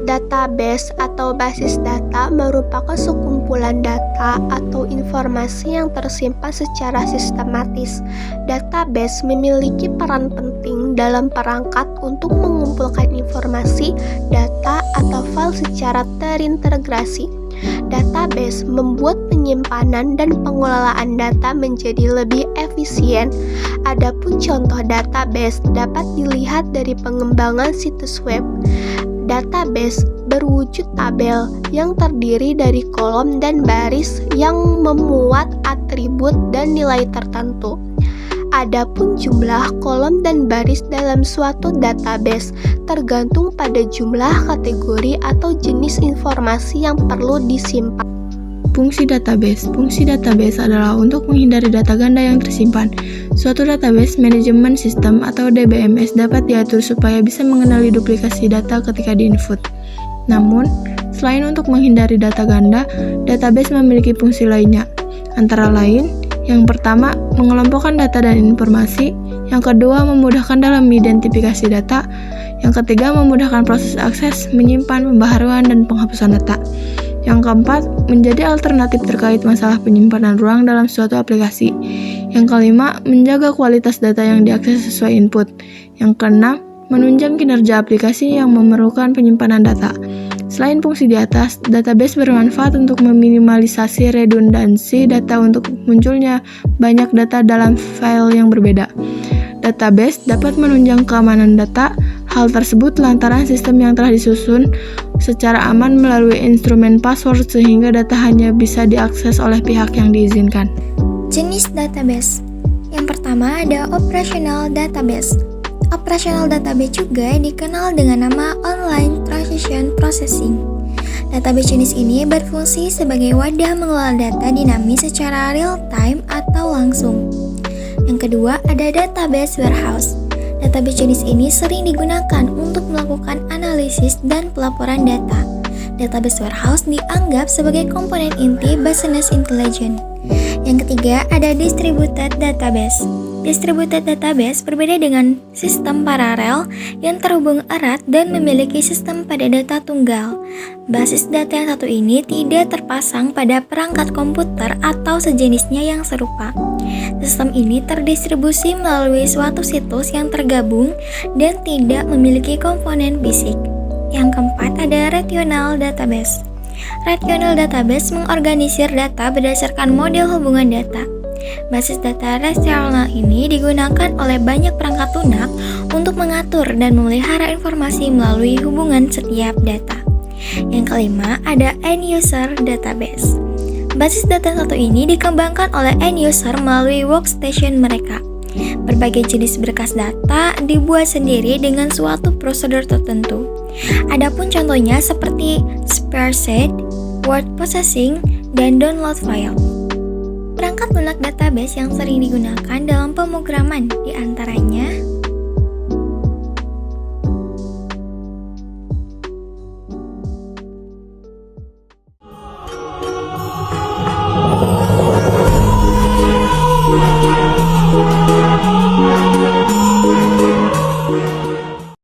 Database atau basis data merupakan sekumpulan data atau informasi yang tersimpan secara sistematis. Database memiliki peran penting dalam perangkat untuk mengumpulkan informasi, data, atau file secara terintegrasi. Database membuat penyimpanan dan pengelolaan data menjadi lebih efisien. Adapun contoh database dapat dilihat dari pengembangan situs web. Database berwujud tabel yang terdiri dari kolom dan baris yang memuat atribut dan nilai tertentu. Adapun jumlah kolom dan baris dalam suatu database tergantung pada jumlah kategori atau jenis informasi yang perlu disimpan. Fungsi database. Fungsi database adalah untuk menghindari data ganda yang tersimpan. Suatu database manajemen sistem atau DBMS dapat diatur supaya bisa mengenali duplikasi data ketika diinput. Namun, selain untuk menghindari data ganda, database memiliki fungsi lainnya. Antara lain, yang pertama, mengelompokkan data dan informasi. Yang kedua, memudahkan dalam identifikasi data. Yang ketiga, memudahkan proses akses, menyimpan, pembaharuan, dan penghapusan data. Yang keempat, menjadi alternatif terkait masalah penyimpanan ruang dalam suatu aplikasi. Yang kelima, menjaga kualitas data yang diakses sesuai input. Yang keenam, menunjang kinerja aplikasi yang memerlukan penyimpanan data. Selain fungsi di atas, database bermanfaat untuk meminimalisasi redundansi data untuk munculnya banyak data dalam file yang berbeda. Database dapat menunjang keamanan data. Hal tersebut lantaran sistem yang telah disusun secara aman melalui instrumen password sehingga data hanya bisa diakses oleh pihak yang diizinkan. Jenis database. Yang pertama ada operational database. Operational database juga dikenal dengan nama online transaction processing. Database jenis ini berfungsi sebagai wadah mengelola data dinamis secara real time atau langsung. Yang kedua ada database warehouse. Database jenis ini sering digunakan untuk melakukan analisis dan pelaporan data. Database warehouse dianggap sebagai komponen inti business intelligence. Yang ketiga ada distributed database. Distributed database berbeda dengan sistem paralel yang terhubung erat dan memiliki sistem pada data tunggal. Basis data yang satu ini tidak terpasang pada perangkat komputer atau sejenisnya yang serupa. Sistem ini terdistribusi melalui suatu situs yang tergabung dan tidak memiliki komponen fisik. Yang keempat ada relational database. Relational database mengorganisir data berdasarkan model hubungan data. Basis data relasional ini digunakan oleh banyak perangkat lunak untuk mengatur dan memelihara informasi melalui hubungan setiap data. Yang kelima ada end user database. Basis data satu ini dikembangkan oleh end user melalui workstation mereka. Berbagai jenis berkas data dibuat sendiri dengan suatu prosedur tertentu. Adapun contohnya seperti spreadsheet, word processing, dan download file. Perangkat lunak database yang sering digunakan dalam pemrograman diantaranya